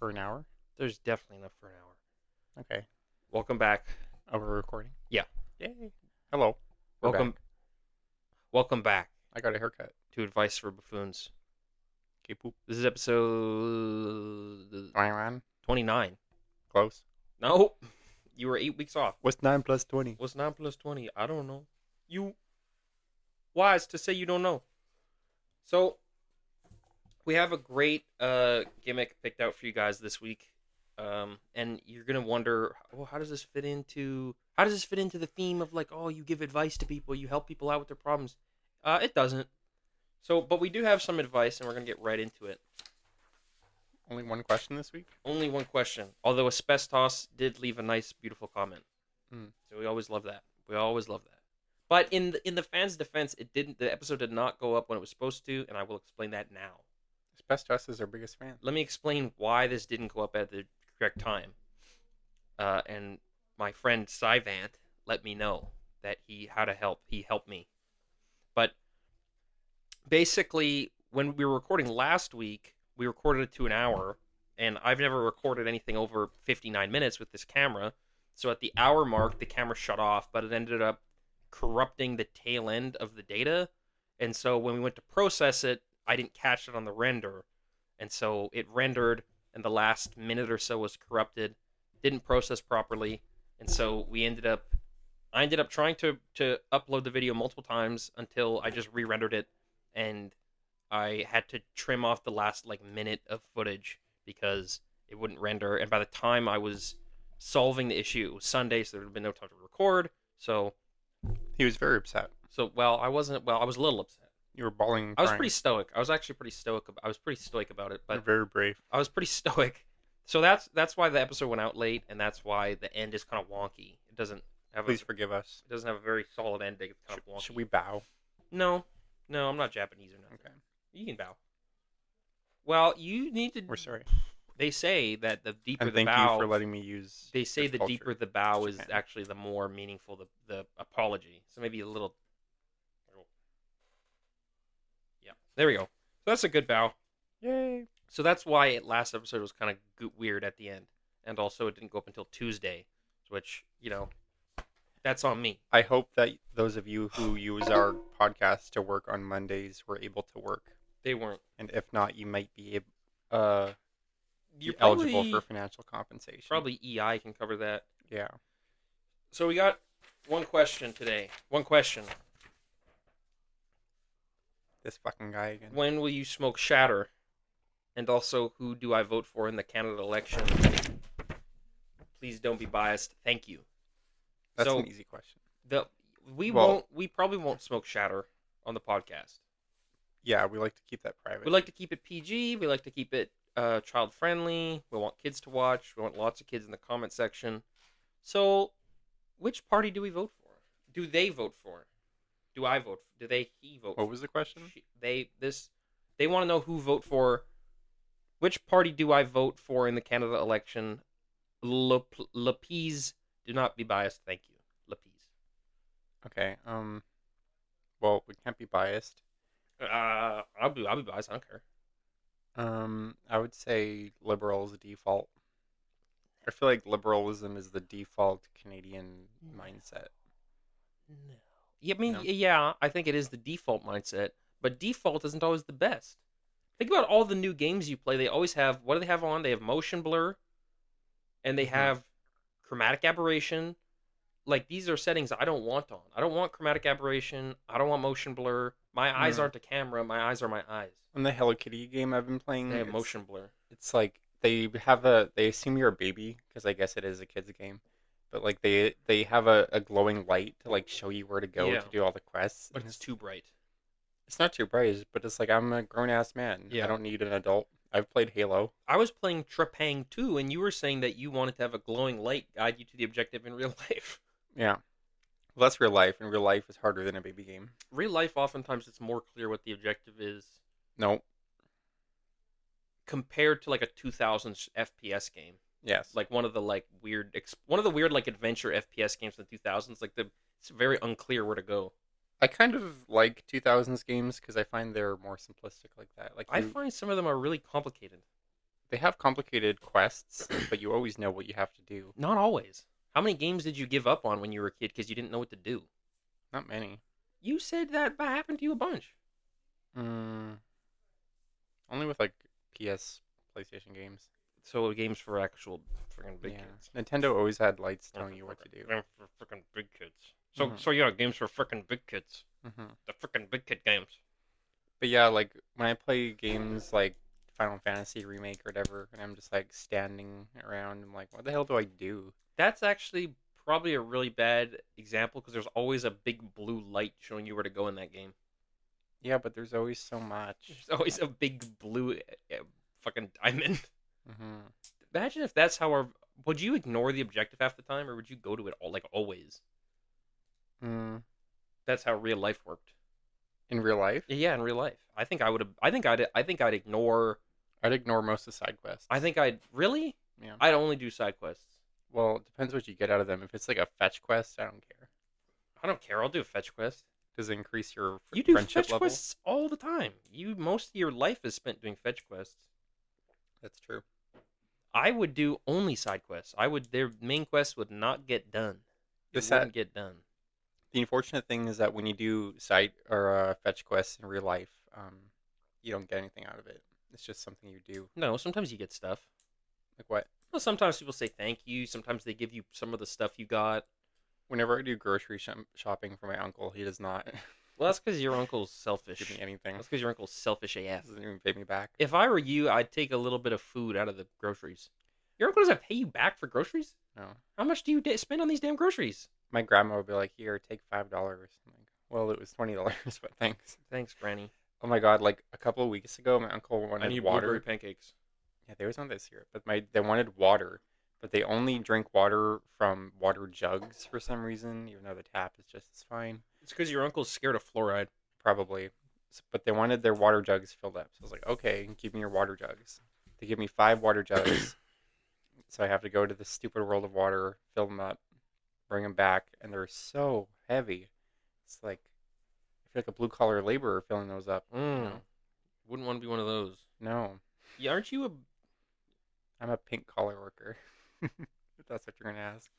for an hour? There's definitely enough for an hour. Okay. Welcome back. Oh, we're recording? Yeah. Yay. Hello. We're Welcome back. welcome back I got a haircut. to Advice for Buffoons. Okay, poop. This is episode 21. 29. Close. No. You were 8 weeks off. What's 9 plus 20? What's 9 plus 20? I don't know. You wise to say you don't know. So, we have a great gimmick picked out for you guys this week. And you're going to wonder, well, how does this fit into the theme of like, oh, you give advice to people, you help people out with their problems? It doesn't. So, but we do have some advice, and we're going to get right into it. Only one question this week? Only one question. Although Asbestos did leave a nice, beautiful comment. Mm. So we always love that. But in the fans' defense, the episode did not go up when it was supposed to, and I will explain that now. Asbestos is our biggest fan. Let me explain why this didn't go up at the correct time. And my friend Sivant let me know that how to help. He helped me. But basically, when we were recording last week, we recorded it to an hour, and I've never recorded anything over 59 minutes with this camera. So at the hour mark, the camera shut off, but it ended up corrupting the tail end of the data. And so when we went to process it, I didn't catch it on the render. And so it rendered, and the last minute or so was corrupted, didn't process properly. And so I ended up trying to upload the video multiple times until I just re-rendered it, and I had to trim off the last minute of footage because it wouldn't render. And by the time I was solving the issue, it was Sunday, so there would have been no time to record. So He was very upset. I was a little upset. You were bawling. I was pretty stoic. I was actually pretty stoic. I was pretty stoic about it, You're but very brave. I was pretty stoic. So that's why the episode went out late, and that's why the end is kind of wonky. It doesn't have Please forgive us. It doesn't have a very solid ending. It's kind of wonky. Should we bow? No, I'm not Japanese or nothing. Okay. You can bow. Well, you need to. We're sorry. They say that the deeper And the thank bow. you for letting me use. They say this the culture. deeper the bow is Japan. actually the more meaningful the apology. So maybe a little. Yeah, there we go. So that's a good bow. Yay. So that's why last episode was kind of weird at the end, and also it didn't go up until Tuesday, which that's on me. I hope that those of you who use our podcast to work on Mondays were able to work. They weren't. And if not, you might be You're eligible for financial compensation. Probably EI can cover that. Yeah. So we got one question today. One question. This fucking guy again. When will you smoke shatter? And also, who do I vote for in the Canada election? Please don't be biased. Thank you. That's so, an easy question. We probably won't smoke shatter on the podcast. Yeah, we like to keep that private. We like to keep it PG. We like to keep it child friendly. We want kids to watch. We want lots of kids in the comment section. So, which party do we vote for? Do they vote for? Do I vote? Do they? He vote? What was the question? They want to know who vote for. Which party do I vote for in the Canada election? Lapise, do not be biased. Thank you, Lapise. Okay. Well, we can't be biased. I'll be biased. I don't care. I would say liberal is the default. I feel like liberalism is the default Canadian mindset. No. Yeah, I mean, No? yeah, I think it is the default mindset, but default isn't always the best. Think about all the new games you play. They always have, what do they have on? They have motion blur, and they have chromatic aberration. Like, these are settings I don't want on. I don't want chromatic aberration. I don't want motion blur. My eyes aren't a camera. My eyes are my eyes. In the Hello Kitty game I've been playing, They have motion blur. It's like they assume you're a baby, because I guess it is a kid's game. But like they have a glowing light to like show you where to go to do all the quests. But it's too bright. It's not too bright, but it's like I'm a grown ass man. Yeah. I don't need an adult. I've played Halo. I was playing Trepang 2, and you were saying that you wanted to have a glowing light guide you to the objective in real life. Yeah. Well, that's real life, and real life is harder than a baby game. Real life, oftentimes, it's more clear what the objective is. No. Compared to like a 2000s FPS game. Yes. Like one of the weird adventure FPS games in the 2000s. It's very unclear where to go. I kind of like 2000s games because I find they're more simplistic like that. Like I find some of them are really complicated. They have complicated quests, but you always know what you have to do. Not always. How many games did you give up on when you were a kid because you didn't know what to do? Not many. You said that happened to you a bunch. Mm, only with like PS, PlayStation games. So games for actual freaking big Yeah, kids. Nintendo always had lights Games telling you what to do. for freaking big kids. So Hmm. so yeah, games for freaking big kids. Hmm. The freaking big kid games. But yeah, like when I play games like Final Fantasy Remake or whatever, and I'm just like standing around, I'm like, what the hell do I do? That's actually probably a really bad example because there's always a big blue light showing you where to go in that game. Yeah, but there's always so much. There's always a big blue fucking diamond. Hmm. Imagine if that's how our. Would you ignore the objective half the time, or would you go to it all like always? Mm. That's how real life worked. In real life, Yeah, in real life, I think I would have. I think I'd ignore. I'd ignore most of the side I quests. think I'd really. Yeah. I'd only do side quests. Well, it depends what you get out of them. If it's like a fetch quest, I don't care. I don't care. I'll do a fetch quest. Does it increase your You do friendship fetch level? quests all the time. You most of your life is spent doing fetch quests. That's true. I would do only side quests. I would their main quest would not get done. The It sad, wouldn't get done. the unfortunate thing is that when you do side or fetch quests in real life, you don't get anything out of it. It's just something you do. No, sometimes you get stuff. Like what? Well, sometimes people say thank you. Sometimes they give you some of the stuff you got. Whenever I do grocery shopping for my uncle, he does not Well, that's because your uncle's give me selfish. anything. That's because your uncle's selfish AF. Doesn't even pay me back. If I were you, I'd take a little bit of food out of the groceries. Your uncle doesn't pay you back for groceries? No. How much do you spend on these damn groceries? My grandma would be like, "Here, take $5." I'm like, well, it was $20, but thanks. Thanks, Granny. Oh my God! Like a couple of weeks ago, my uncle I wanted need blueberry water. pancakes. Yeah, they always want this here, but they wanted water, but they only drink water from water jugs for some reason, even though the tap is just as fine, It's because your uncle's scared of fluoride. probably. But they wanted their water jugs filled up, so I was like, okay, give me your water jugs. They give me 5 water jugs, so I have to go to the stupid world of water, fill them up, bring them back, and they're so heavy. It's like I feel like a blue collar laborer filling those up. You Mm. know? Wouldn't want to be one of those. No, Yeah, aren't you a I'm a pink collar worker. If that's what you're gonna ask.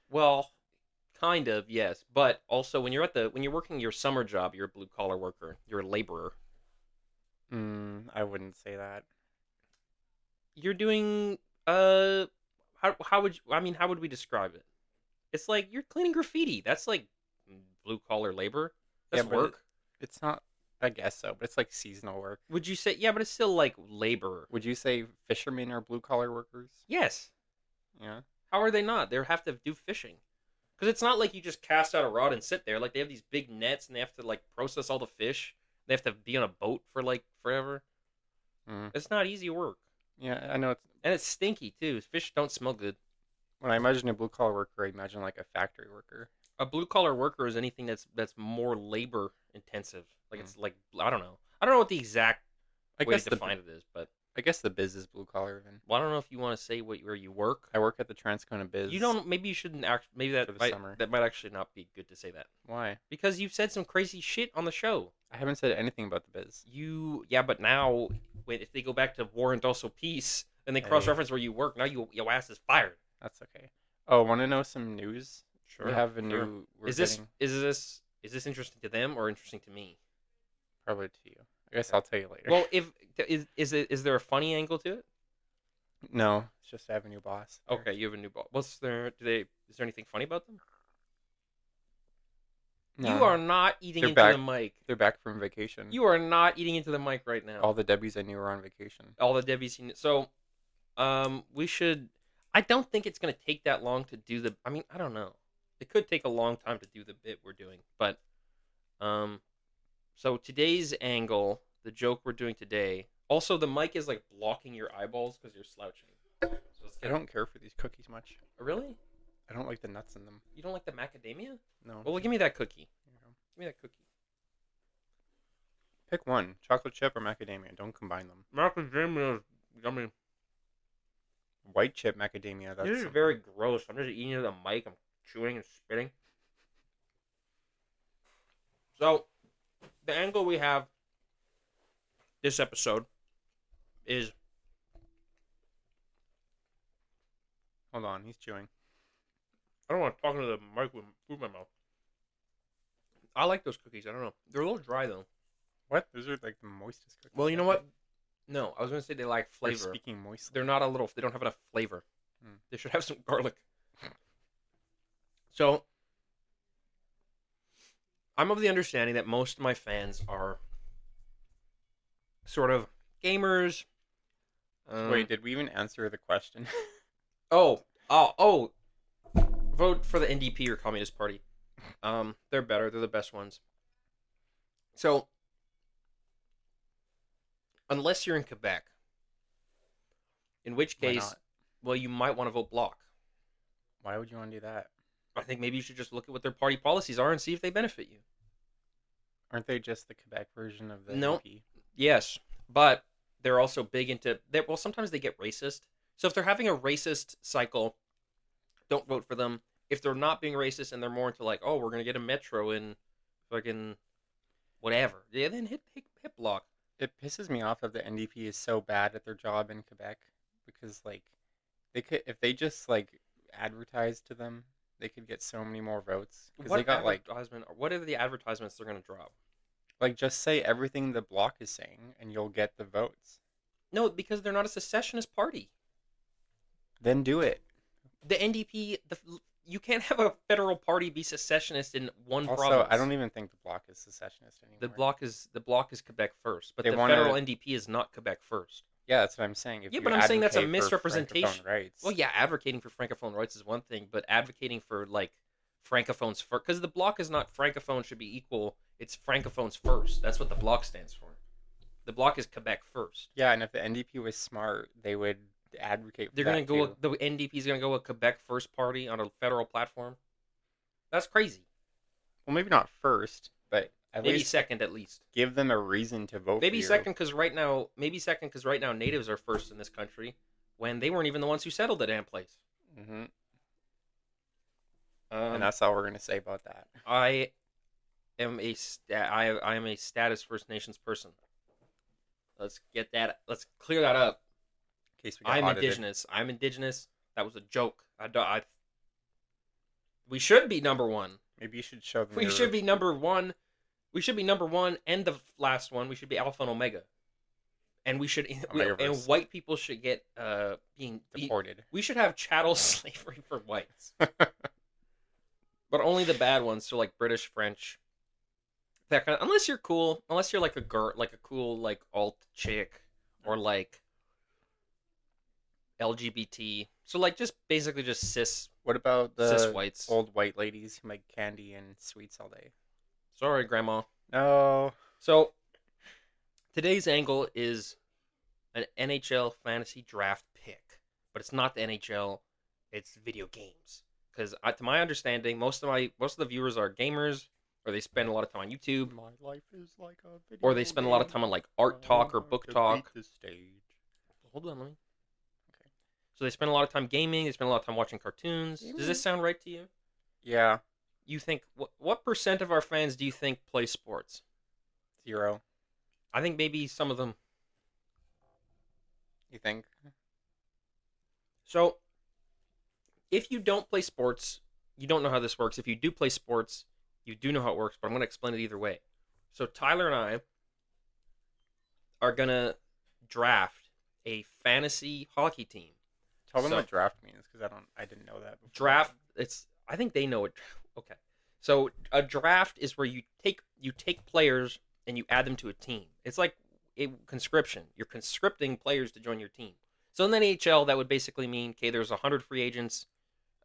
well, kind of, yes. But also when you're working your summer job, you're a blue collar worker. You're a laborer. I wouldn't say that. You're doing how would how would we describe it? It's like you're cleaning graffiti. That's like blue collar labor. Yeah, That's but work. it's not. I guess so, but it's like seasonal work. Would you say yeah, but it's still like labor. Would you say fishermen are blue collar workers? Yes. Yeah. How are they not? They have to do fishing. Because it's not like you just cast out a rod and sit there. Like they have these big nets and they have to like process all the fish. They have to be on a boat for like forever. Mm. It's not easy work. Yeah, I know. It's And it's stinky too. Fish don't smell good. when I imagine a blue collar worker, I imagine like a factory worker. A blue collar worker is anything that's more labor intensive. Like Mm. it's like I don't know. I don't know what the exact I way guess to define it is, but I guess the biz is blue collar. Then well, I don't know if you want to say where you work. I work at the Transcona Biz. You don't. Maybe you shouldn't act. Maybe for the might summer. that might actually not be good to say that Why? because you've said some crazy shit on the show. I haven't said anything about the biz. Yeah, but now if they go back to War and Also Peace and they cross reference where you work, now your ass is fired. That's okay. Oh, want to know some news? Sure. We have a sure. new. We're Is this getting, is this interesting to them or interesting to me? probably to you? I guess Okay. I'll tell you later. Well, if is there a funny angle to it? no, it's just I have a new boss. there. Okay, you have a new boss. What's there? Is there anything funny about them? No, You are not eating They're into back. the mic. They're back from vacation. You are not eating into the mic right now. All the Debbies I knew are on vacation. All the Debbie's. So, we should. I don't think it's gonna take that long to do the. I mean, I don't know. It could take a long time to do the bit we're doing, but so today's angle, the joke we're doing today. Also, the mic is like blocking your eyeballs because you're slouching. So let's I get. don't care for these cookies much. Really? I don't like the nuts in them. You don't like the macadamia? No. Well, give me that cookie. Here you go. Give me that cookie. Pick one: chocolate chip or macadamia. Don't combine them. Macadamia is yummy. White chip macadamia. That's This is very gross. I'm just eating the mic. I'm chewing and spitting. So, the angle we have this episode is Hold on, he's chewing. I don't want to talk into the mic with food in my mouth. I like those cookies. I don't know. They're a little dry though. What? Those are like the moistest cookies. Well, you know what? No, I was gonna say they lack They're flavor. speaking moistly. They're not a little. They don't have enough flavor. Hmm. They should have some garlic. So, I'm of the understanding that most of my fans are sort of gamers. Wait, did we even answer the question? Oh! Vote for the NDP or Communist Party. They're better. They're the best ones. So, unless you're in Quebec, in which Why case, not? well, you might want to vote Bloc. Why would you want to do that? I think maybe you should just look at what their party policies are and see if they benefit you. Aren't they just the Quebec version of the No. NDP? Yes, but they're also big into. Well, sometimes they get racist. So if they're having a racist cycle, don't vote for them. If they're not being racist and they're more into like, oh, we're gonna get a metro in fucking whatever, yeah, then hit Bloc. It pisses me off that the NDP is so bad at their job in Quebec because like they could if they just like advertised to them, they could get so many more votes because they got like What are the advertisements they're gonna drop? just say everything the Bloc is saying and you'll get the votes. No, because they're not a secessionist party. Then do it. The NDP, you can't have a federal party be secessionist in one Also, province. I don't even think the Bloc is secessionist anymore. The bloc is Quebec first, but They the wanna- federal NDP is not Quebec first. Yeah, that's what I'm saying. If Yeah, you but I'm saying that's a advocate for misrepresentation. Francophone rights, Well, yeah, advocating for francophone rights is one thing, but advocating for like francophones first, because the bloc is not francophone should be equal. It's francophones first. That's what the bloc stands for. The bloc is Quebec first. yeah, and if the NDP was smart, they would advocate for They're that gonna go. too. The NDP is gonna go a Quebec first party on a federal platform. That's crazy. Well, maybe not first, but at Maybe least second, at least. give them a reason to vote Maybe for second because right now, natives are first in this country when they weren't even the ones who settled the damn place. you. And that's all we're gonna say about that. I am I am a status First Nations person. Let's clear that up. In case we got I'm audited. indigenous. I'm indigenous. That was a joke. We should be number one. Maybe you should show them. We should be number one. We should be number one, and the last one. We should be Alpha and Omega. And and white people should get being deported. We should have chattel slavery for whites, but only the bad ones. So like British, French, that kind of. Unless you're cool, unless you're like a girl, like a cool like alt chick, or like LGBT. So like just basically just cis What about cis the whites. old white ladies who make candy and sweets all day? Sorry, Grandma. No. So today's angle is an NHL fantasy draft pick, but it's not the NHL. It's video games. Because to my understanding, most of the viewers are gamers, or they spend a lot of time on YouTube, My life is like a video or they spend a lot of time on like art talk or book talk. The stage. Hold on, let me. Okay. So they spend a lot of time gaming. They spend a lot of time watching cartoons. Does this sound right to you? Yeah. You think what percent of our fans do you think play sports? 0. I think maybe some of them. You think? So, if you don't play sports, you don't know how this works. If you do play sports, you do know how it works, but I'm going to explain it either way. So, Tyler and I are going to draft a fantasy hockey team. Tell them what draft means, because I didn't know that before. Draft, I think they know it. Okay. So, a draft is where you take players and you add them to a team. It's like conscription. You're conscripting players to join your team. So in the NHL, that would basically mean, okay, there's 100 free agents.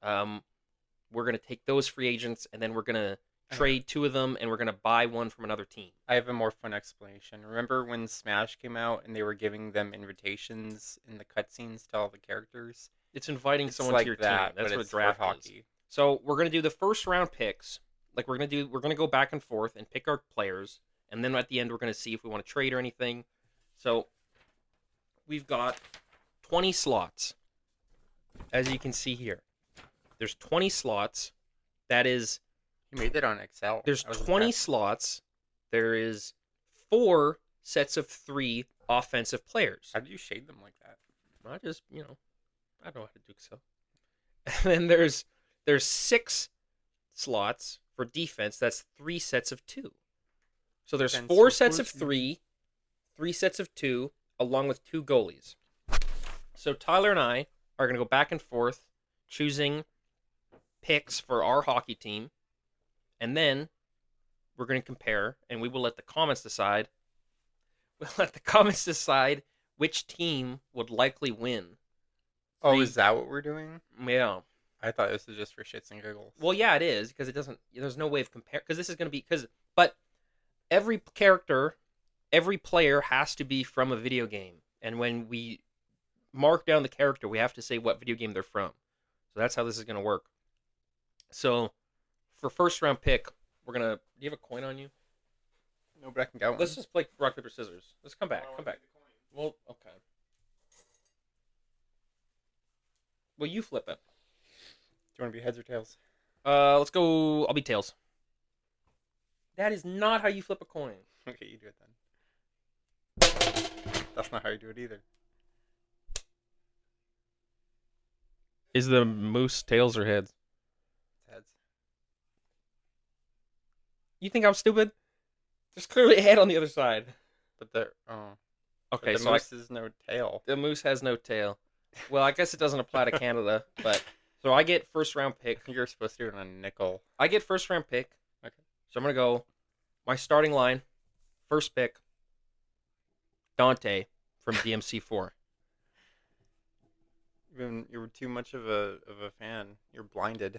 We're going to take those free agents, and then we're going to trade 2 of them, and we're going to buy 1 from another team. I have a more fun explanation. Remember when Smash came out and they were giving them invitations in the cutscenes to all the characters? It's inviting someone like to your that, team. That's but what a it's for draft hockey. is. So we're going to do the first round picks. Like we're going to go back and forth and pick our players, and then at the end we're going to see if we want to trade or anything. So we've got 20 slots. As you can see here. There's 20 slots. That is You made that on Excel. there's I was 20 impressed. slots. There is 4 sets of 3 offensive players. How did you shade them like that? I just, I don't know how to do so. And then there's 6 slots for defense. That's 3 sets of 2. So there's Defense 4 sets of 3, 3 sets of 2, along with 2 goalies. So Tyler and I are going to go back and forth choosing picks for our hockey team, and then we're going to compare, and we will let the comments decide. We'll let the comments decide which team would likely win. Oh, is that what we're doing? Yeah. I thought this was just for shits and giggles. Well, yeah, it is because it doesn't. There's no way of compare because this is going to be but every character, every player has to be from a video game, and when we mark down the character, we have to say what video game they're from. So that's how this is going to work. So for first round pick, we're gonna. Do you have a coin on you? No, but I can get one. Let's just play rock paper scissors. Let's come back. Come back. Well, okay. Well, you flip it. Do you want to be heads or tails? Let's go. I'll be tails. That is not how you flip a coin. Okay, you do it then. That's not how you do it either. Is the moose tails or heads? It's heads. You think I'm stupid? There's clearly a head on the other side. But okay, Okay, the so moose is no tail. the moose has no tail. Well, I guess it doesn't apply to Canada, but so I get first round pick. You're supposed to do it on a nickel. I get first round pick. Okay. So I'm gonna go my starting line. First pick. Dante from DMC4. You're too much of a fan. You're blinded.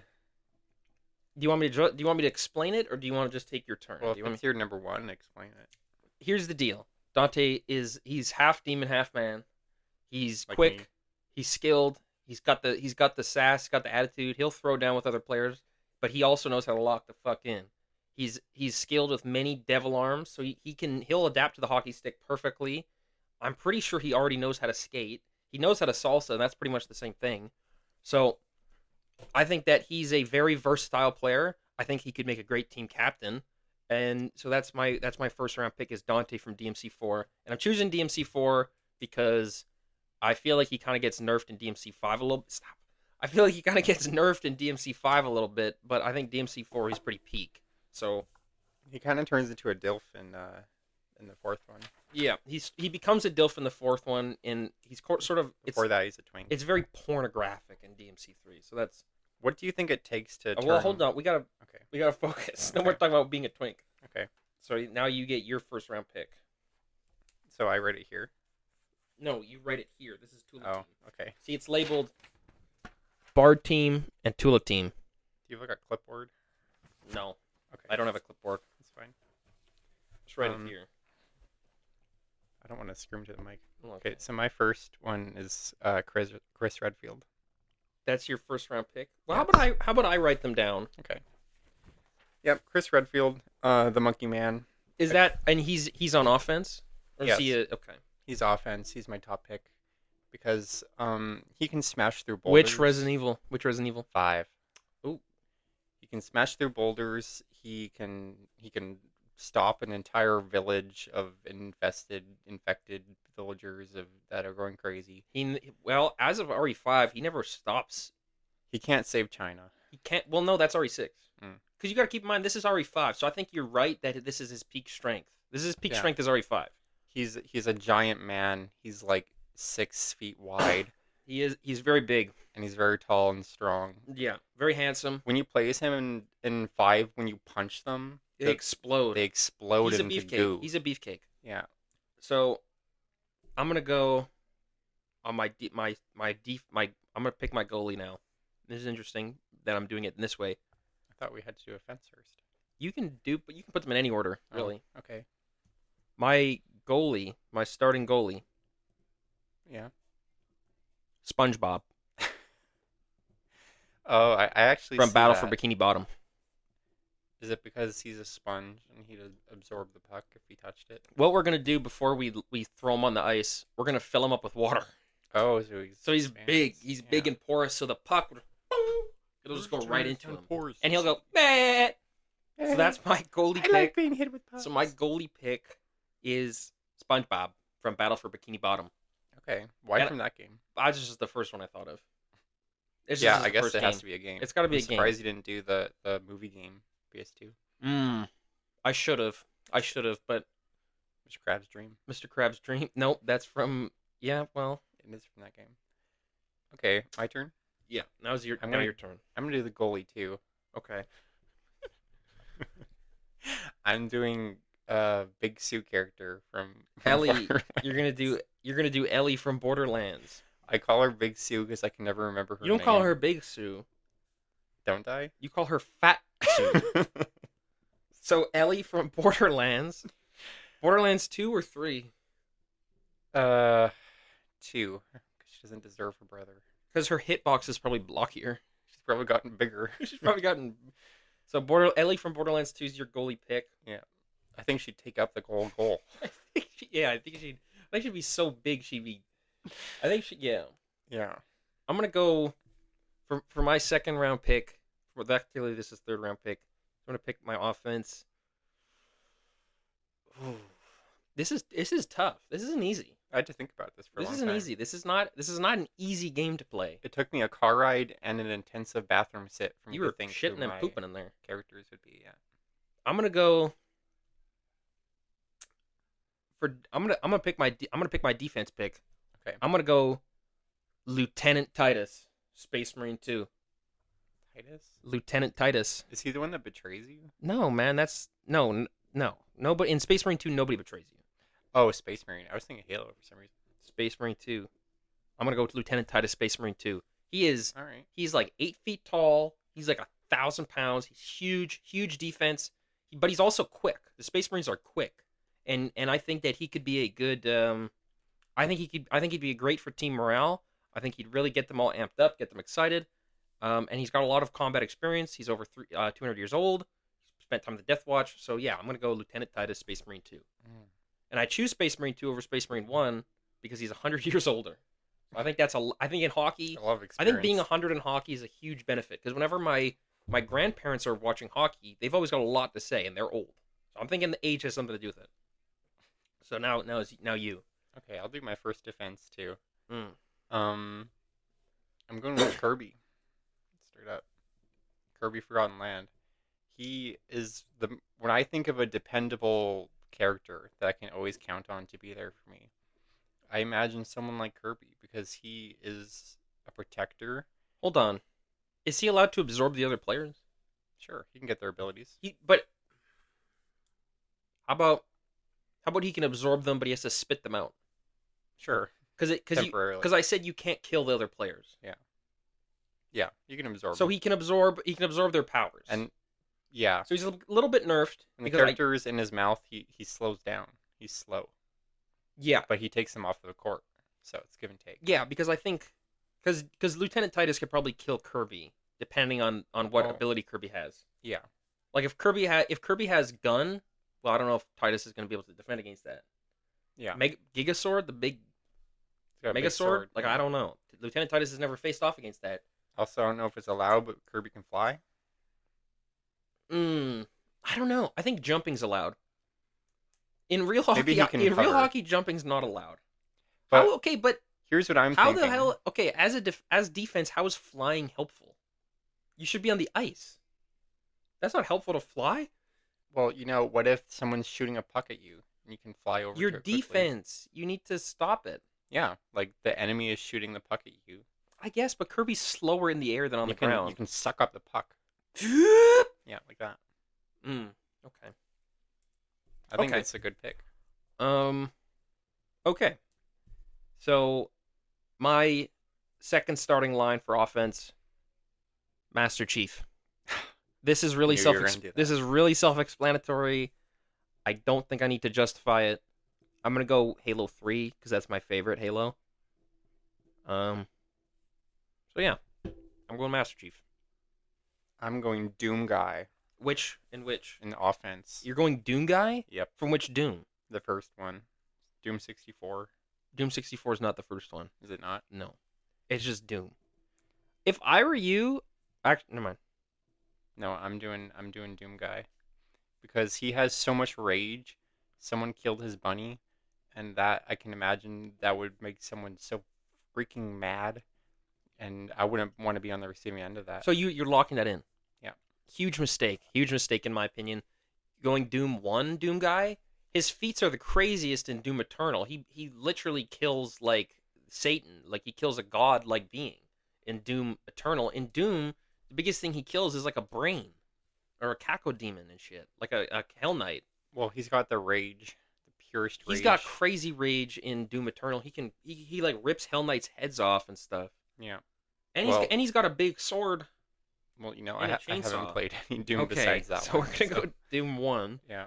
Do you want me to explain it, or do you want to just take your turn? Well, Do if you want it's your number one, explain it. Here's the deal. Dante he's half demon, half man. He's Like quick. me. He's skilled. He's got the sass. Got the attitude. He'll throw down with other players, but he also knows how to lock the fuck in. He's skilled with many devil arms, so he'll adapt to the hockey stick perfectly. I'm pretty sure he already knows how to skate. He knows how to salsa, and that's pretty much the same thing. So I think that he's a very versatile player. I think he could make a great team captain. And so that's my first round pick is Dante from DMC4. And I'm choosing DMC4 because I feel like he kind of gets nerfed in DMC5 a little bit. Stop. I feel like he kind of gets nerfed in DMC5 a little bit, but I think DMC4 he's pretty peak. So He kind of turns into a dilf in the fourth one. yeah, he becomes a dilf in the fourth one, and he's sort of Before that, he's a twink. it's very pornographic in DMC3. So that's What do you think it takes to turn... well, hold on, we gotta Okay. focus. No more talking about being a twink. Okay. So now you get your first round pick. So I read it here. No, you write it here. This is Tula Oh, team. okay. See, it's labeled Bard team and Tula team. Do you have like a clipboard? No, Okay. I don't have a clipboard. That's fine. Just write it here. I don't want to scream to the mic. Okay. Okay, so my first one is Chris Redfield. That's your first round pick. Well, Yeah. how about I write them down? Okay. Yep, Chris Redfield, the Monkey Man. Is that and he's on offense? Or Yes. is he okay? He's offense. He's my top pick because he can smash through boulders. Which Resident Evil? 5. Ooh. He can smash through boulders. He can stop an entire village of infected villagers that are going crazy. Well, as of RE5, he never stops. He can't save China. He can't. Well, no, that's RE6. Mm. Because you got to keep in mind this is RE5, so I think you're right that this is his peak strength. This is his peak Yeah. strength is RE5. He's a giant man. He's like 6 feet wide, He's very big. and he's very tall and strong. Yeah, very handsome. When you place him in 5, when you punch them, They explode. they explode He's a into beefcake. goo. He's a beefcake. Yeah. So I'm gonna go on my I'm gonna pick my goalie now. This is interesting that I'm doing it in this way. I thought we had to do offense first. You can put them in any order, really. Oh, okay. My goalie, my starting goalie, Yeah. SpongeBob Oh, I actually from see Battle that. for Bikini Bottom. Is it because he's a sponge and he'd absorb the puck if he touched it? What we're gonna do before we throw him on the ice, we're gonna fill him up with water. Oh, So he's expands. big. He's big Yeah. and porous, so the puck would it'll just go right into him, Pores. and he'll go. Meh! So that's my goalie I pick. like being hit with pucks. So my goalie pick is SpongeBob from Battle for Bikini Bottom. Okay, why And- from that game? That's just the first one I thought of. This Yeah, is I the guess first it has game. to be a game. It's got to be I'm a game. surprised you didn't do the movie game PS2. Mm, I should have. I should have, but Mr. Krabs' Dream. Mr. Krabs' Dream. Nope, that's from. Yeah, well, It is from that game. Okay, my turn. yeah. I'm Now gonna your turn. I'm gonna do the goalie too. Okay. I'm doing Big Sue character from Ellie, Borderlands. you're gonna do Ellie from Borderlands. I call her Big Sue because I can never remember You her don't call name. her Big Sue. Don't I? You call her Fat Sue. So Ellie from Borderlands. Borderlands 2 or 3? uh, 2. 'Cause she doesn't deserve her brother. Because her hitbox is probably blockier. She's probably gotten bigger. She's probably gotten. So Ellie from Borderlands 2 is your goalie pick. Yeah, I think she'd take up the goal. Yeah, I think she'd be so big she'd be. I think she. Yeah. Yeah. I'm gonna go for my second round pick. For that, clearly this is third round pick. I'm gonna pick my offense. Ooh. This is tough. This isn't easy. I had to think about this for a This long isn't time. easy. This is not an easy game to play. It took me a car ride and an intensive bathroom sit for me You to were think who shitting and my pooping in there. characters would be. Yeah. I'm gonna go for. I'm gonna pick my defense pick. Okay. I'm gonna go Lieutenant Titus, Space Marine 2. Titus? Lieutenant Titus. Is he the one that betrays you? No, man, that's no. Nobody in Space Marine 2. Nobody betrays you. Oh, Space Marine. I was thinking Halo for some reason. Space Marine 2. I'm gonna go with Lieutenant Titus, Space Marine 2. He's All right. like 8 feet tall. He's like 1,000 pounds. He's huge, huge defense. But he's also quick. The Space Marines are quick, and I think that he could be a good. I think he'd be great for team morale. I think he'd really get them all amped up, get them excited. And he's got a lot of combat experience. He's over 200 years old. Spent time at the Death Watch. So yeah, I'm gonna go Lieutenant Titus, Space Marine 2. Mm. And I choose Space Marine 2 over Space Marine 1 because he's 100 years older. So I think in hockey, A lot of I experience. think being 100 in hockey is a huge benefit because whenever my grandparents are watching hockey, they've always got a lot to say and they're old. So I'm thinking the age has something to do with it. So now you. Okay, I'll do my first defense too. Mm. I'm going with Kirby. Straight up. Kirby Forgotten Land. He is when I think of a dependable character that I can always count on to be there for me, I imagine someone like Kirby because he is a protector. Hold on. Is he allowed to absorb the other players? Sure, he can get their abilities. But how about he can absorb them, but he has to spit them out? Sure, temporarily. Because I said you can't kill the other players. Yeah, you can absorb. So them. he can absorb their powers. And yeah, so he's a little bit nerfed. when the because character is in his mouth, he slows down. He's slow, yeah, but he takes them off of the court, so it's give and take. yeah, because I think because Lieutenant Titus could probably kill Kirby depending on what ability Kirby has. Yeah, Like if Kirby has gun, well, I don't know if Titus is going to be able to defend against that. yeah. Gigasword, the big He's got a Mega big Sword. Like yeah. I don't know. Lieutenant Titus has never faced off against that. Also, I don't know if it's allowed, but Kirby can fly. I don't know. I think jumping's allowed. In real hockey, Maybe he can real hover. hockey, jumping's not allowed. But Okay, but here's what I'm how thinking. the hell? Okay, as defense, how is flying helpful? You should be on the ice. That's not helpful to fly. Well, what if someone's shooting a puck at you and you can fly over Your to it quickly? defense, you need to stop it. Yeah, like the enemy is shooting the puck at you. I guess, but Kirby's slower in the air than on the You ground. can suck up the puck. Mm, Yeah, like that. okay. I think Okay. it's a good pick. Okay. So, my second starting line for offense, Master Chief. This is really Knew you were gonna do that. This is really self-explanatory. I don't think I need to justify it. I'm gonna go Halo 3 because that's my favorite Halo. So yeah, I'm going Master Chief. I'm going Doom Guy Which? in the offense. You're going Doom Guy? Yep, From which Doom? the first one. Doom 64. Doom 64 is not the first one. Is it not? No, it's just Doom. If I were you, actually, never mind. No, I'm doing Doom Guy because he has so much rage. Someone killed his bunny, and that I can imagine that would make someone so freaking mad. and I wouldn't want to be on the receiving end of that. So you're locking that in. Yeah. Huge mistake. Huge mistake in my opinion. Going Doom 1 Doom guy, his feats are the craziest in Doom Eternal. He literally kills like Satan, like he kills a god like being in Doom Eternal. In Doom, the biggest thing he kills is like a brain or a cacodemon and shit, like a Hell Knight. Well, he's got the rage, the purest He's rage. got crazy rage in Doom Eternal. He like rips Hell Knights heads off and stuff. Yeah. And Well, he's got a big sword well, and a I haven't chainsaw. played any Doom Okay, besides that so one. we're gonna go Doom 1. Yeah.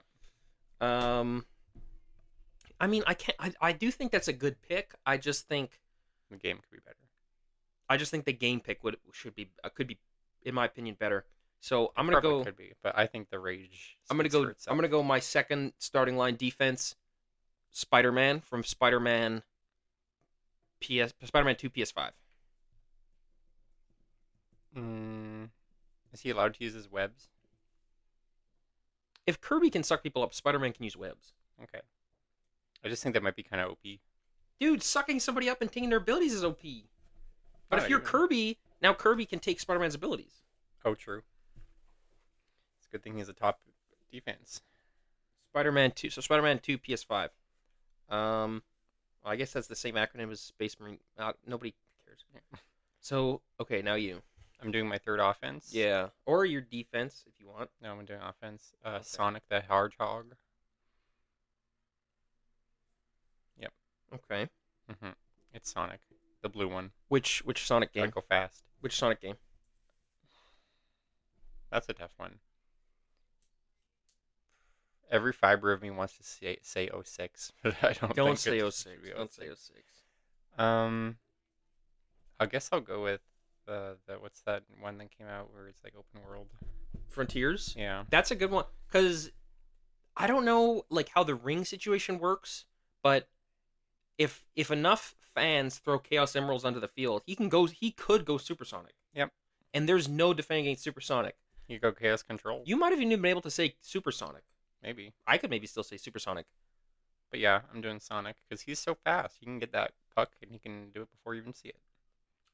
I mean, I can't. I do think that's a good pick. The game could be better. I just think the game pick could be, in my opinion, better. So I'm It gonna probably go. could be, but I think the rage I'm gonna speaks for go. itself. I'm gonna go. My second starting line defense, Spider-Man from Spider-Man 2 PS5. Is he allowed to use his webs? If Kirby can suck people up, Spider-Man can use webs. Okay. I just think that might be kind of OP. Dude, sucking somebody up and taking their abilities is OP. But Oh, if you're yeah. Kirby, now Kirby can take Spider-Man's abilities. Oh, true. It's a good thing he's a top defense. Spider-Man 2. So Spider-Man 2 PS5. Well, I guess that's the same acronym as Space Marine. Nobody cares. So, okay, now you. I'm doing my third offense. Yeah. Or your defense, if you want. No, I'm doing offense. Okay. Sonic the Hedgehog. Yep. Okay. It's Sonic, the blue one. Which Sonic Gotta game? go fast. Which Sonic game? That's a tough one. Every fiber of me wants to say 06, but I Don't think say it 06. should be Don't say 06. I guess I'll go with the what's that one that came out where it's like open world? Frontiers? Yeah. That's a good one. Because I don't know like how the ring situation works, but if enough fans throw Chaos Emeralds onto the field, he could go Supersonic. Yep. And there's no defending against Supersonic. You go Chaos Control. You might have even been able to say Supersonic. Maybe. I could maybe still say Supersonic. But yeah, I'm doing Sonic because he's so fast. He can get that puck and he can do it before you even see it.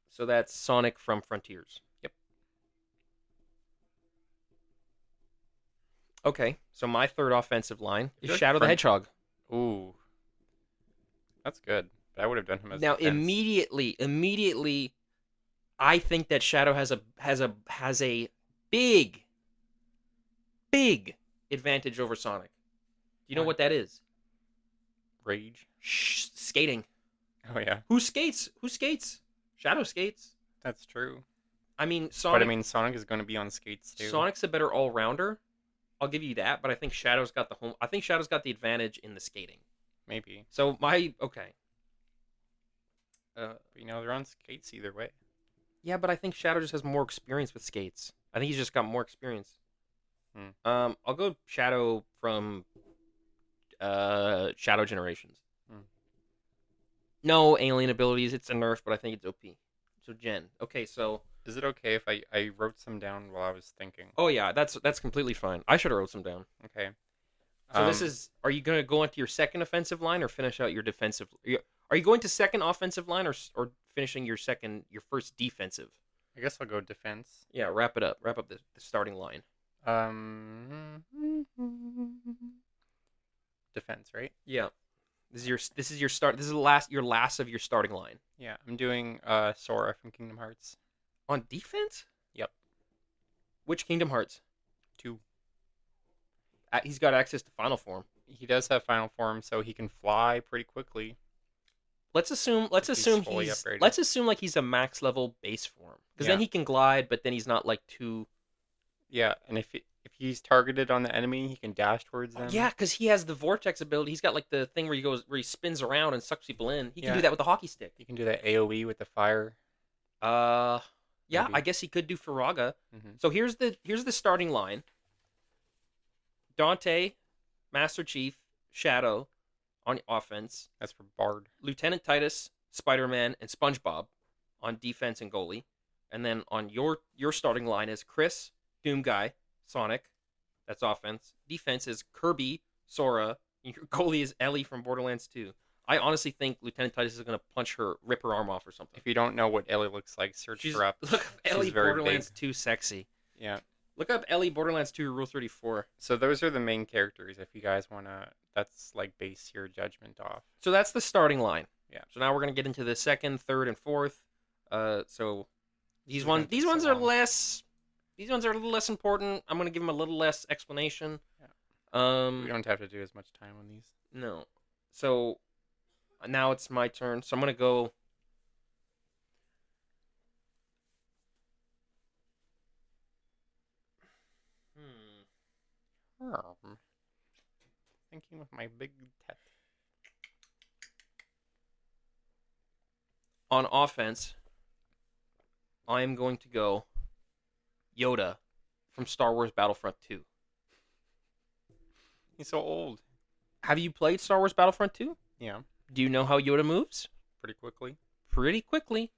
So that's Sonic from Frontiers. Yep. Okay, so my third offensive line is Good Shadow the front- Hedgehog. Ooh. That's good. But I would have done him as Now defense. immediately, I think that Shadow has a big advantage over Sonic. Do you know Why? what that is? Rage. Skating. Oh yeah, Who skates? Who skates? Shadow skates. that's true. I mean, But Sonic. I mean, Sonic is going to be on skates too. Sonic's a better all-rounder. I'll give you that, but I think Shadow's got the advantage in the skating. Maybe. So okay. But they're on skates either way. Yeah, but I think Shadow just has more experience with skates. I think he's just got more experience. I'll go Shadow from Shadow Generations. No alien abilities. It's a nerf, but I think it's OP. So Gen. Okay, so Is it okay if I wrote some down while I was thinking? oh yeah, that's completely fine. I should have wrote some down. Okay. So this is. Are you gonna go into your second offensive line or finish out your defensive? Are you going to second offensive line or finishing your first defensive? I guess I'll go defense. Yeah, wrap it up. Wrap up the starting line. Defense, right? Yeah. This is your start. This is your last of your starting line. Yeah, I'm doing Sora from Kingdom Hearts. On defense? Yep. Which Kingdom Hearts? 2. He's got access to final form. He does have final form, so he can fly pretty quickly. Let's assume fully upgraded. let's assume like he's a max level base form, because then Yeah. he can glide, but then he's not like too. Yeah, and if he's targeted on the enemy, he can dash towards them. Yeah, because he has the vortex ability. He's got like the thing where he spins around and sucks people in. He can Yeah. do that with the hockey stick. You can do that AOE with the fire. Yeah, Maybe. I guess he could do Faraga. Mhm. So here's the starting line. Dante, Master Chief, Shadow on offense. That's for Bard. Lieutenant Titus, Spider-Man, and SpongeBob on defense and goalie. And then on your starting line is Chris, Doom Guy, Sonic. That's offense. Defense is Kirby, Sora. And your goalie is Ellie from Borderlands 2. I honestly think Lieutenant Titus is gonna rip her arm off or something. If you don't know what Ellie looks like, search She's her up. look up She's Ellie very big. Borderlands 2 sexy. Yeah. Look up Ellie Borderlands 2 Rule 34. So those are the main characters. If you guys wanna, that's like base your judgment off. So that's the starting line. Yeah. So now we're gonna get into the second, third, and fourth. So these This is gonna ones take are so long. less. These ones are a little less important. I'm gonna give them a little less explanation. Yeah. We don't have to do as much time on these. No. So now it's my turn. So I'm gonna go. Thinking with my big tet. On offense, I am going to go Yoda from Star Wars Battlefront 2. He's so old. Have you played Star Wars Battlefront 2? Yeah. Do you know how Yoda moves? Pretty quickly. Pretty quickly.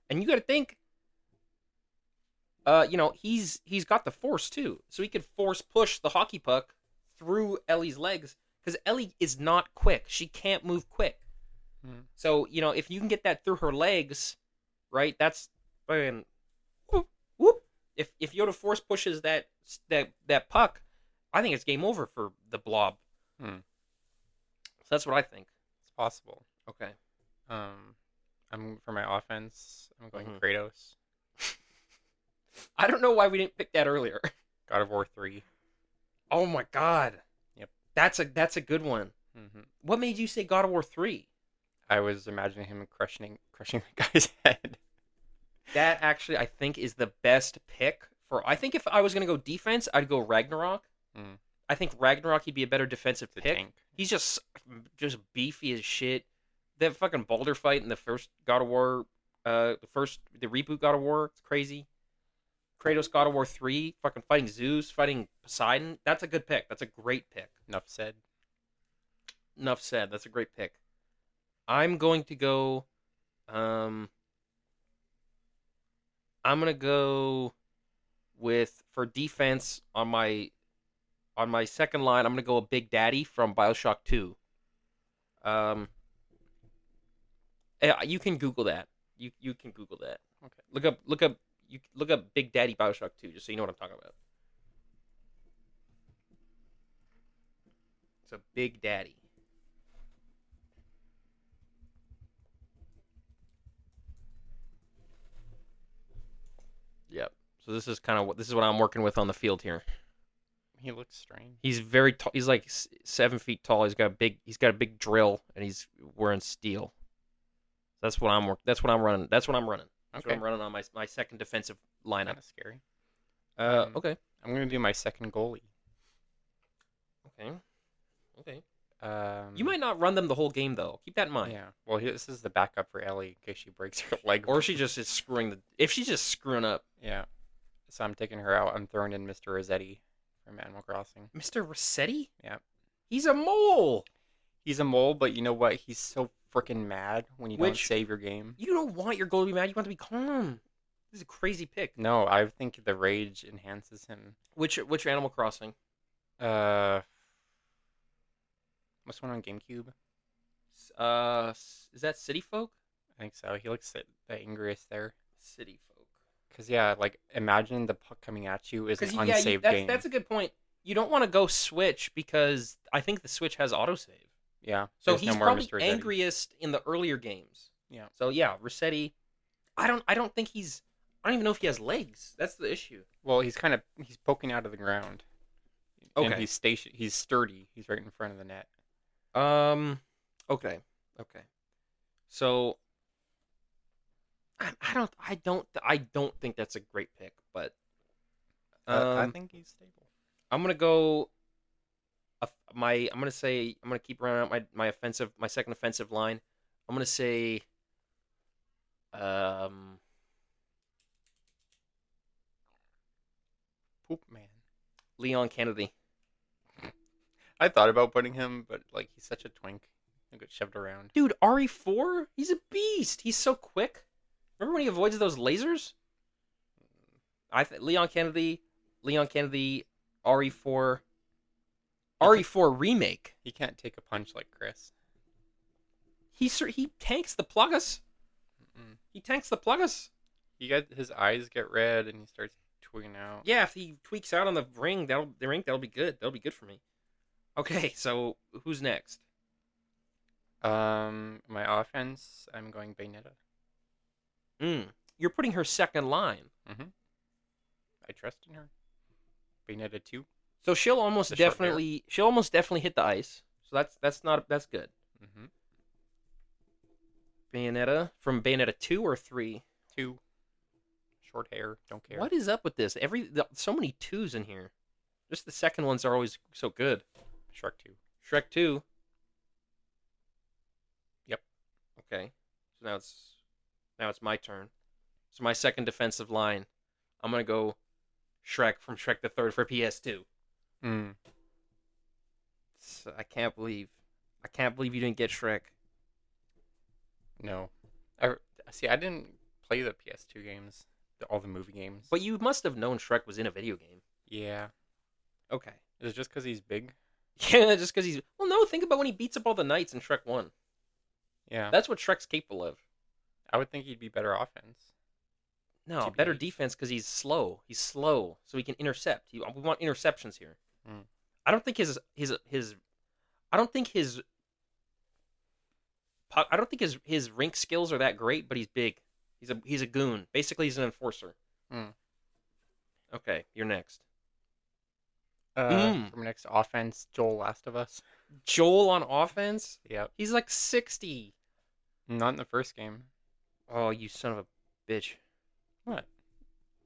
And you got to think, he's got the force too. So he could force push the hockey puck through Ellie's legs because Ellie is not quick. She can't move quick. So, if you can get that through her legs, right? That's fucking whoop, whoop. If Yoda force pushes that puck, I think it's game over for the blob. So that's what I think. It's possible. Okay. I'm for my offense. I'm going Kratos. I don't know why we didn't pick that earlier. God of War 3. Oh my god. Yep. That's a good one. What made you say God of War 3? I was imagining him crushing the guy's head. That actually, I think, is the best pick for. I think if I was gonna go defense, I'd go Ragnarok. I think Ragnarok he'd be a better defensive pick. Tank. He's just beefy as shit. That fucking boulder fight in the first God of War, the reboot God of War, it's crazy. Kratos God of War 3, fucking fighting Zeus, fighting Poseidon. That's a good pick. That's a great pick. Enough said. Enough said. That's a great pick. I'm going to go. I'm gonna go with for defense on my second line. I'm gonna go a Big Daddy from BioShock 2. You can Google that. You can Google that. Okay. Look up Big Daddy BioShock 2 just so you know what I'm talking about. It's a Big Daddy. Yep. So this is what I'm working with on the field here. He looks strange. He's very tall. He's like 7 feet tall. He's got a big drill, and he's wearing steel. That's what I'm running. That's what I'm running. That's what I'm running on my second defensive lineup. Kind of scary. Okay. I'm gonna do my second goalie. Okay. You might not run them the whole game though. Keep that in mind. Yeah. Well, this is the backup for Ellie in case she breaks her leg. Or she just is if she's just screwing up. Yeah. So I'm taking her out. I'm throwing in Mr. Rossetti from Animal Crossing. Mr. Rossetti? Yeah. He's a mole. He's a mole, but you know what? He's so freaking mad when you don't save your game. You don't want your goal to be mad. You want to be calm. This is a crazy pick. No, I think the rage enhances him. Which Animal Crossing? What's one on GameCube? Is that City Folk? I think so. He looks the angriest there. City Folk. Because yeah, like imagine the puck coming at you is an unsaved game. That's a good point. You don't want to go Switch because I think the Switch has autosave. Yeah. So he's probably angriest in the earlier games. Yeah. So yeah, Rossetti. I don't even know if he has legs. That's the issue. Well, he's poking out of the ground. Okay. And he's sturdy. He's right in front of the net. Okay. So I don't think that's a great pick, but I think he's stable. I'm gonna go. I'm gonna keep running out my second offensive line. I'm gonna say, Poop man. Leon Kennedy. I thought about putting him, but like he's such a twink. He'll get shoved around. Dude, RE4? He's a beast. He's so quick. Remember when he avoids those lasers? Leon Kennedy, RE4. RE4 remake. He can't take a punch like Chris. He tanks the Plagas. Mm-mm. He tanks the Plagas. His eyes get red and he starts tweaking out. Yeah, if he tweaks out on the ring, that'll be good. That'll be good for me. Okay, so who's next? My offense, I'm going Bayonetta. Mm. You're putting her second line. Mm-hmm. I trust in her. Bayonetta 2, So the short hair. she'll almost definitely hit the ice. So that's good. Mm-hmm. Bayonetta from Bayonetta 2 or 3. 2, short hair, don't care. What is up with this? So many twos in here. Just the second ones are always so good. Shrek 2. Shrek 2. Yep. Okay. So now it's my turn. So my second defensive line, I'm going to go Shrek from Shrek the Third for PS2. Mm. So I can't believe you didn't get Shrek. No. I didn't play the PS2 games, all the movie games. But you must have known Shrek was in a video game. Yeah. Okay. Is it just because he's big? Yeah, just because he's... Well, no, think about when he beats up all the knights in Shrek 1. Yeah. That's what Shrek's capable of. I would think he'd be better offense. No, better TBH. defense because he's slow. He's slow, so he can intercept. We want interceptions here. Mm. I don't think I don't think his rink skills are that great, but he's big. He's a goon. Basically, he's an enforcer. Mm. Okay, you're next. From next offense, Joel Last of Us. Joel on offense? Yep. He's like 60. Not in the first game. Oh, you son of a bitch. What?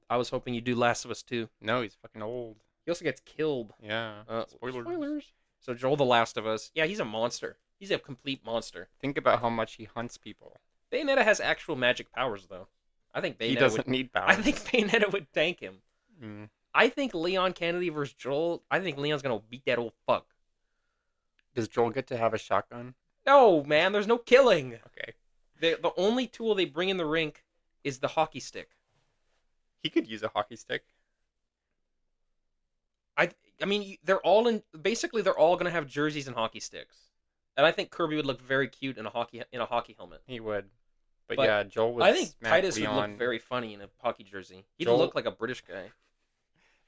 I was hoping you'd do Last of Us 2. No, he's fucking old. He also gets killed. Yeah. Spoilers. So Joel the Last of Us. Yeah, he's a monster. He's a complete monster. Think about how much he hunts people. Bayonetta has actual magic powers, though. I think Bayonetta He doesn't need powers. I think Bayonetta would tank him. Mm. I think Leon Kennedy versus Joel. I think Leon's gonna beat that old fuck. Does Joel get to have a shotgun? No, man. There's no killing. Okay. The only tool they bring in the rink is the hockey stick. He could use a hockey stick. I mean, they're all in. Basically, they're all gonna have jerseys and hockey sticks, and I think Kirby would look very cute in a hockey helmet. He would. But But yeah, Joel would I think smack Titus Leon. would look very funny in a hockey jersey. He'd Joel- look like a British guy.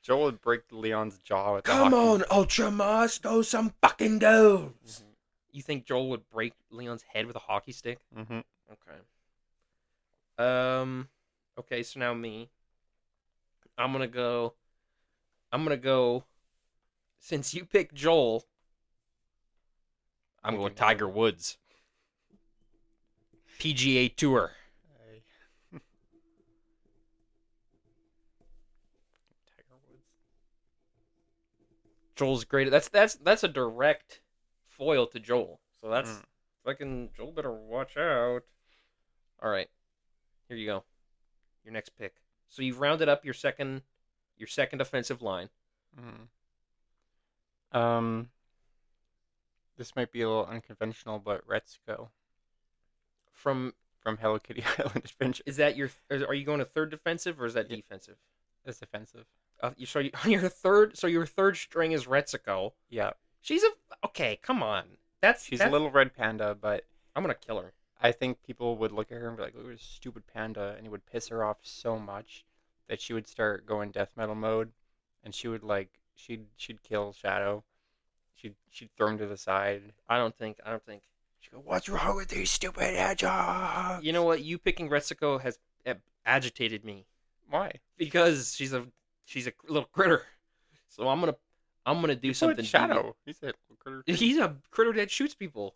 Joel would break Leon's jaw with the Come hockey. on, Ultramas, go some fucking goals. You think Joel would break Leon's head with a hockey stick? Mm-hmm. Okay. Okay, so now me. I'm gonna go. Since you picked Joel, I'm going Tiger Woods. PGA Tour. Tiger Woods. Joel's great. That's a direct foil to Joel. So that's fucking Joel better watch out. All right, here you go. Your next pick. So you've rounded up your second offensive line. This might be a little unconventional, but Retsuko From from Hello Kitty Island Adventure. Is that are you going to third defensive or is that defensive? That's offensive. On your third, so your third string is Retsuko. Yeah. Okay, come on. She's a little red panda, but I'm gonna kill her. I think people would look at her and be like, "Look at this stupid panda," and it would piss her off so much that she would start going death metal mode, and she would she'd kill Shadow. She'd throw him to the side. I don't think. She'd go, "What's wrong with these stupid hedgehogs?" You know what? You picking Retsuko has agitated me Why? because she's a little critter. So I'm gonna do something. Shadow. He's a critter. He's a critter that shoots people.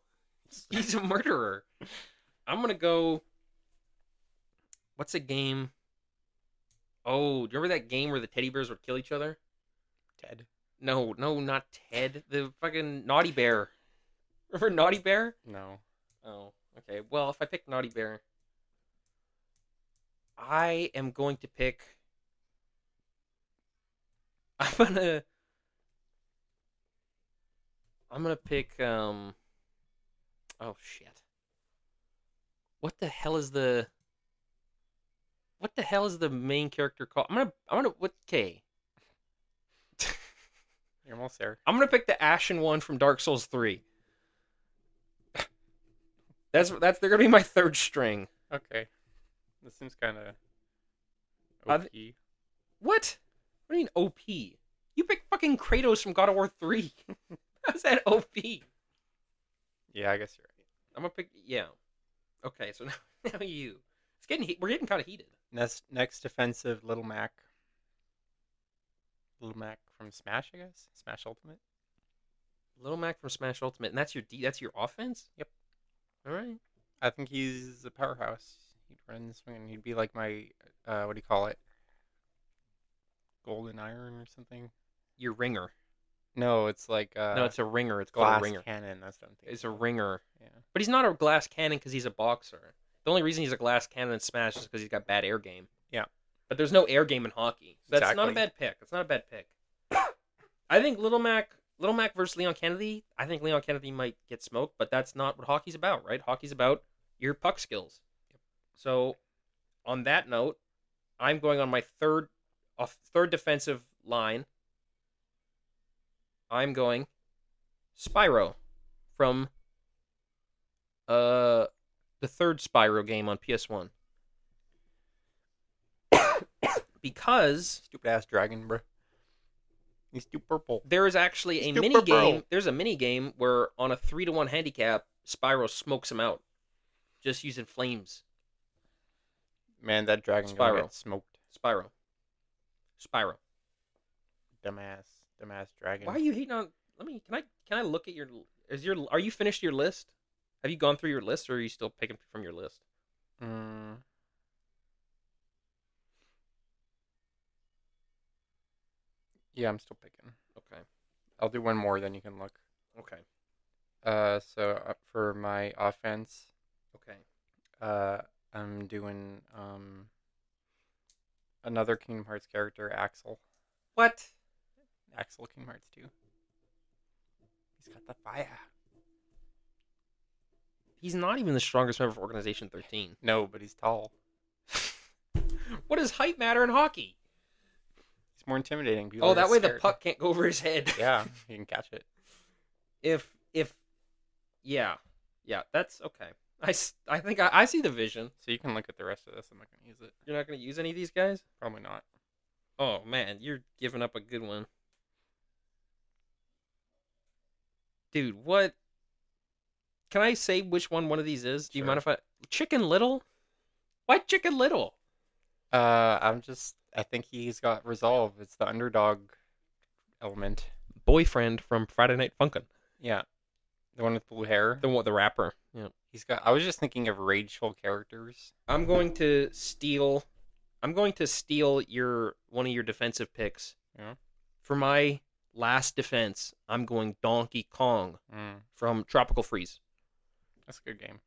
He's a murderer. I'm gonna go. What's a game? Oh, do you remember that game where the teddy bears would kill each other? Ted. No, not Ted. The fucking Naughty Bear. Remember Naughty Bear? No. Oh, okay. Well, if I pick Naughty Bear, I am going to pick. I'm gonna pick. Oh shit. What the hell is the main character called? I'm gonna. What? Okay. You're almost there. I'm gonna pick the Ashen one from Dark Souls 3. They're gonna be my third string. Okay. This seems kind of Uh, OP. what? What do you mean OP? You picked fucking Kratos from God of War 3. How's that OP? Yeah, I guess you're right. I'm gonna pick. Yeah. Okay, so now you. We're getting kind of heated. Next defensive, Little Mac. Little Mac from Smash, I guess. Smash Ultimate. Little Mac from Smash Ultimate, and that's your offense. Yep. All right. I think he's a powerhouse. He'd run this swing. He'd be like my what do you call it? Golden Iron or something. Your ringer. No, it's like No, it's a ringer. It's called a glass ringer. cannon. That's what I'm thinking. It's a ringer. Yeah. But he's not a glass cannon because he's a boxer. The only reason he's a glass cannon in Smash is because he's got bad air game. Yeah. But there's no air game in hockey. So that's not a Exactly. bad pick. That's not a bad pick. I think Little Mac versus Leon Kennedy. I think Leon Kennedy might get smoked, but that's not what hockey's about, right? Hockey's about your puck skills. So, on that note, I'm going on my third defensive line. I'm going Spyro from the third Spyro game on PS1. Because Stupid ass dragon, bro. He's too purple. there is actually a He's too mini purple. game. There's a mini game where on a 3-1 handicap, Spyro smokes him out, just using flames. Man, that dragon Spyro. gonna get smoked. Spyro. Dumbass dragon. Why are you hating on? Can I look at are you finished your list? Have you gone through your list, or are you still picking from your list? Mm. Yeah, I'm still picking. Okay. I'll do one more, then you can look. Okay. So for my offense, Okay. I'm doing another Kingdom Hearts character, Axel. What? Axel, Kingdom Hearts 2. He's got the fire. He's not even the strongest member of Organization 13. No, but he's tall. What does height matter in hockey? He's more intimidating. People Oh, are that way the scared. puck can't go over his head. Yeah, you can catch it. if yeah, that's okay. I think I see the vision. So you can look at the rest of this. I'm not going to use it. You're not going to use any of these guys? Probably not. Oh man, you're giving up a good one. Dude, what? Can I say which one of these is? Do you Sure. mind if I Chicken Little? Why Chicken Little? I think he's got resolve. It's the underdog element. Boyfriend from Friday Night Funkin'. Yeah. The one with blue hair. The rapper. Yeah. I was just thinking of rageful characters. I'm going to steal your one of your defensive picks. Yeah. For my last defense, I'm going Donkey Kong from Tropical Freeze. That's a good game.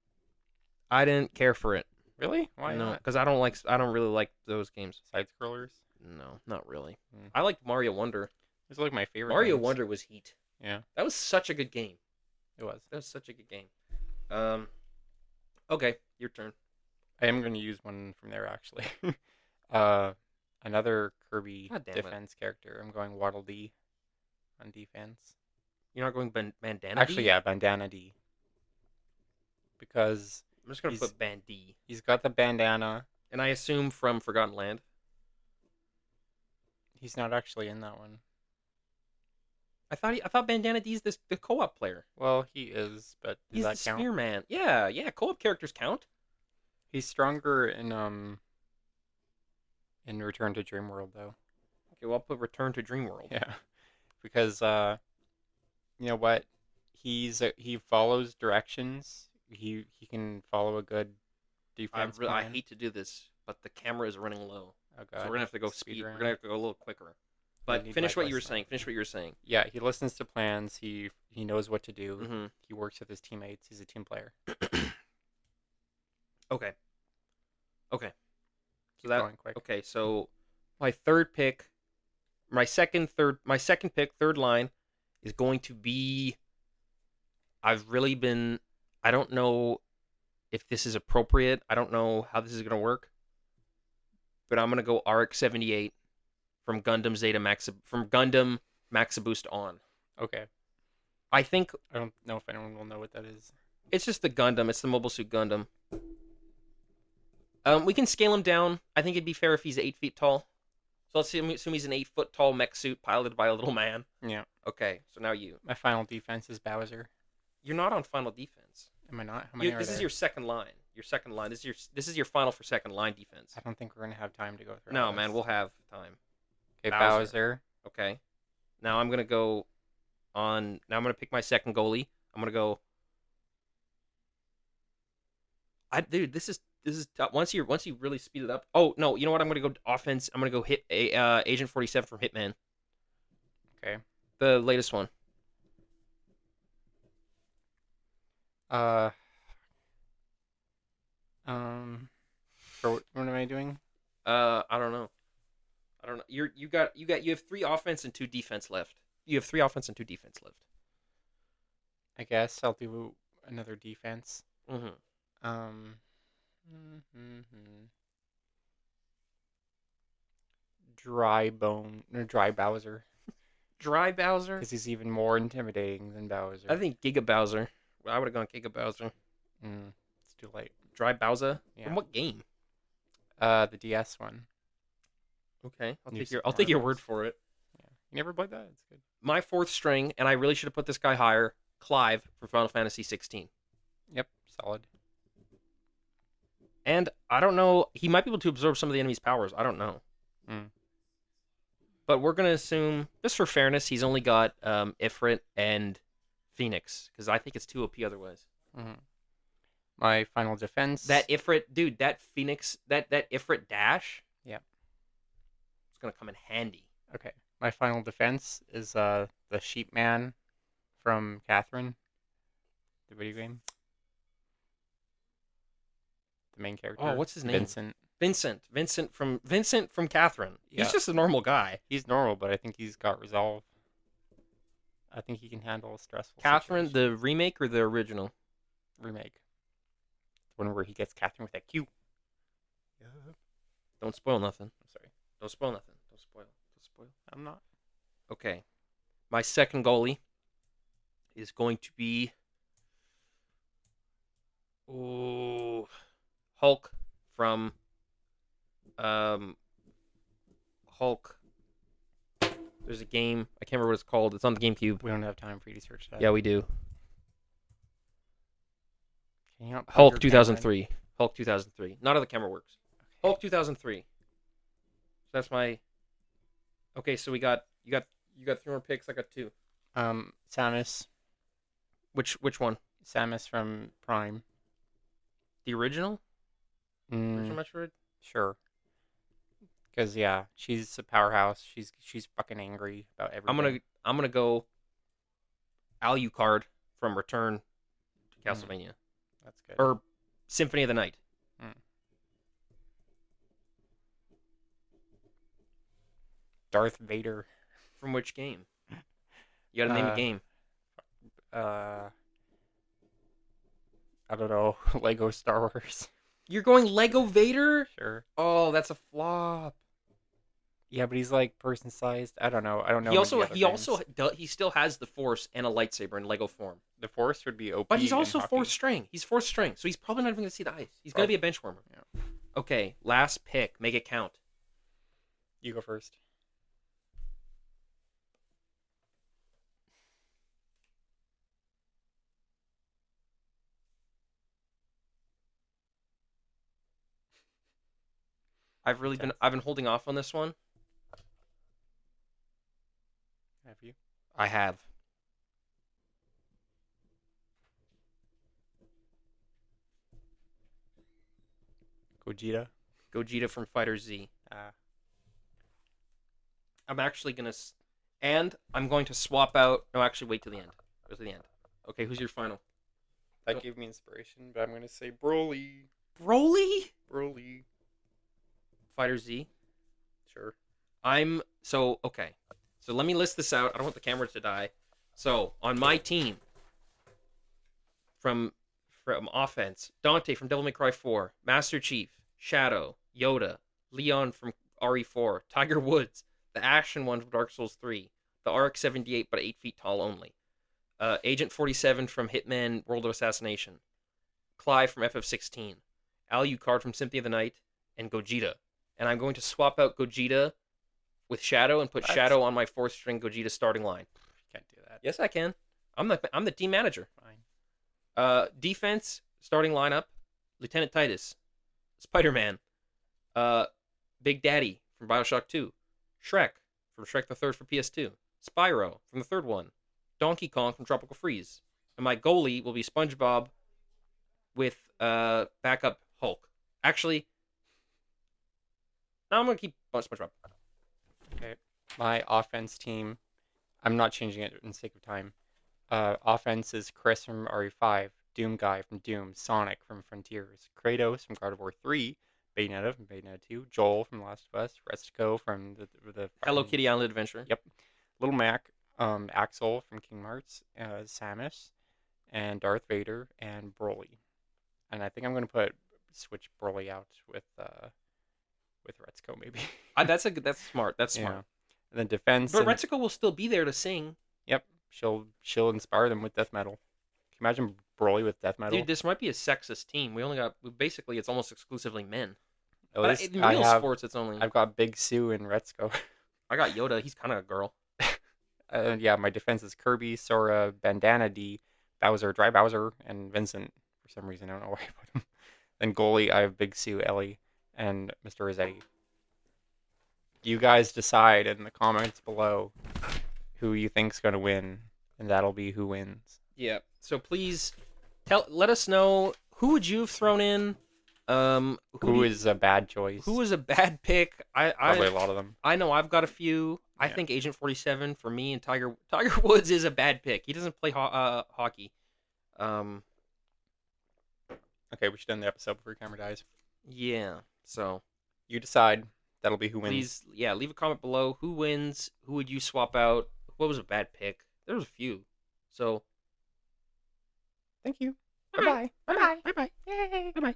I didn't care for it. Really? Why No, not? because I don't really like those games. Side scrollers? No, not really. Hmm. I liked Mario Wonder. Those are like my favorite Mario games. Wonder was heat. Yeah, That was such a good game. it was. That was such a good game. Okay, your turn. I am going to use one from there, actually. Another Kirby God damn it. defense character. I'm going Waddle Dee on defense. You're not going Bandana Actually, D? yeah, Bandana D. Because I'm just gonna he's- put Band D. he's got the bandana. And I assume from Forgotten Land. He's not actually in that one. I thought Bandana D's the co-op player. Well, he is, but does He's that the count? Spearman. Yeah, co-op characters count. He's stronger in Return to Dream World, though. Okay, well I'll put Return to Dream World. Yeah, because you know what? He follows directions. He can follow a good defense I plan. hate to do this, but the camera is running low, Oh so god. we're gonna have to go Speed speed. run. We're gonna have to go a little quicker. But need finish my what you were voice saying. now. Finish what you were saying. Yeah, he listens to plans. He knows what to do. Mm-hmm. He works with his teammates. He's a team player. Okay. Okay. Keep going quick. Okay. So my second pick, third line, is going to be. I don't know if this is appropriate. I don't know how this is gonna work, but I'm gonna go RX-78 from Gundam Max Boost on. Okay. I think I don't know if anyone will know what that is. It's just the Gundam. It's the Mobile Suit Gundam. We can scale him down. I think it'd be fair if he's 8 feet tall. So let's assume he's an 8 foot tall mech suit piloted by a little man. Yeah. Okay, so now you. My final defense is Bowser. You're not on final defense. Am I not? How many are This there? is your second line. Your second line. This is your final for second line defense. I don't think we're gonna have time to go through. No, all man, this. we'll have time. Okay, Bowser. Bowser. Okay. Now I'm gonna go on. Now I'm gonna pick my second goalie. I'm gonna go. Dude, this is tough. Once you really speed it up. Oh no, you know what? I'm gonna go offense. I'm gonna go hit Agent 47 from Hitman. Okay. The latest one. Uh. For what am I doing? I don't know. I don't know. You have 3 offense and 2 defense left. You have 3 offense and 2 defense left. I guess I'll do another defense. Mm-hmm. Dry Bowser, Dry Bowser. because he's even more intimidating than Bowser. I think Giga Bowser. I would have gone Giga Bowser. It's too late. Dry Bowser. Yeah. From what game? The DS one. Okay, New I'll take your Super word for it. Yeah. You never played that? It's good. My 4th string, and I really should have put this guy higher. Clive from Final Fantasy 16. Yep, solid. And I don't know, he might be able to absorb some of the enemy's powers. I don't know. But we're gonna assume, just for fairness, he's only got Ifrit and Phoenix, because I think it's too OP otherwise. My final defense. That Ifrit, dude, that Phoenix, that Ifrit dash. Yep. It's gonna come in handy. Okay. My final defense is the Sheep Man from Catherine, the video game. The main character. Oh, what's his name? Vincent. Vincent from Catherine. Yeah. He's just a normal guy. He's normal, but I think he's got resolve. I think he can handle a stressful Catherine, situation. the remake or the original? Remake. The one where he gets Catherine with that Q. Yeah. Don't spoil nothing. I'm sorry. Don't spoil nothing. Don't spoil. I'm not. Okay. My second goalie is going to be Hulk from Hulk. There's a game. I can't remember what it's called. It's on the GameCube. We don't have time for you to search that. Yeah, we do. Can you not plug Hulk your 2003. Hulk 2003. Not how the camera works. Hulk 2003. That's my. Okay, so you got 3 more picks. I got 2. Samus. Which one? Samus from Prime. The original? Original Metroid? Sure. Because yeah, she's a powerhouse. She's fucking angry about everything. I'm gonna go Alucard from Return to Castlevania. That's good. Or Symphony of the Night. Darth Vader. From which game? You gotta name a game. I don't know. Lego Star Wars. You're going Lego Vader? Sure. Oh, that's a flop. Yeah, but he's like person sized. I don't know. I don't know. He still has the Force and a lightsaber in Lego form. The Force would be OP. But he's also in hockey. fourth string. He's 4th string, so he's probably not even gonna see the ice. He's gonna be a bench warmer. Yeah. Okay, last pick. Make it count. You go first. I've been holding off on this one. Have you? I have. Gogeta from Fighter Z. I'm actually gonna, and I'm going to swap out. No, actually, wait till the end. Go to the end. Okay, who's your final? That gave me inspiration, but I'm gonna say Broly. Broly. Fighter Z. Sure. Okay. So let me list this out. I don't want the camera to die. So on my team, from offense, Dante from Devil May Cry 4, Master Chief, Shadow, Yoda, Leon from RE4, Tiger Woods, the Ashen one from Dark Souls 3, the RX-78 but 8 feet tall only, Agent 47 from Hitman World of Assassination, Clive from FF16, Alucard from Symphony of the Night, and Gogeta. And I'm going to swap out Gogeta with Shadow and put What? Shadow on my fourth string Gogeta starting line. Can't do that. Yes, I can. I'm the team manager. Fine. Defense starting lineup: Lieutenant Titus, Spider-Man, uh, Big Daddy from Bioshock 2, Shrek from Shrek the Third for PS2, Spyro from the third one, Donkey Kong from Tropical Freeze, and my goalie will be SpongeBob with backup Hulk. Actually, no, I'm gonna keep SpongeBob. Okay. My offense team, I'm not changing it in the sake of time. Offense is Chris from RE5, Doom Guy from Doom, Sonic from Frontiers, Kratos from God of War 3, Bayonetta from Bayonetta 2, Joel from Last of Us, Retsuko from the Hello fucking, Kitty Island Adventure. yep, Little Mac, Axel from Kingdom Hearts, Samus, and Darth Vader, and Broly. And I think I'm gonna switch Broly out with Retsuko maybe. That's smart. That's Yeah. smart. And then defense But and Retsuko will still be there to sing. yep, she'll inspire them with death metal. Can you imagine Broly with death metal? Dude, this might be a sexist team. Basically it's almost exclusively men. At But least in real sports, it's only. I've got Big Sue and Retsuko. I got Yoda. He's kind of a girl. Yeah, my defense is Kirby, Sora, Bandana D, Bowser, Dry Bowser, and Vincent. For some reason, I don't know why I put him. Then goalie, I have Big Sue, Ellie, and Mr. Rossetti. You guys decide in the comments below who you think's gonna win, and that'll be who wins. Yeah. So please let us know who would you have thrown in. Who is a bad choice? Who was a bad pick? Probably a lot of them. I know I've got a few. I Yeah. think Agent 47 for me and Tiger Woods is a bad pick. He doesn't play hockey. Okay, we should end the episode before your camera dies. Yeah. So You decide. That'll be who wins. please, yeah, leave a comment below. Who wins? Who would you swap out? What was a bad pick? There was a few. So Thank you. Bye-bye. Bye bye. bye bye. Yay. Bye bye.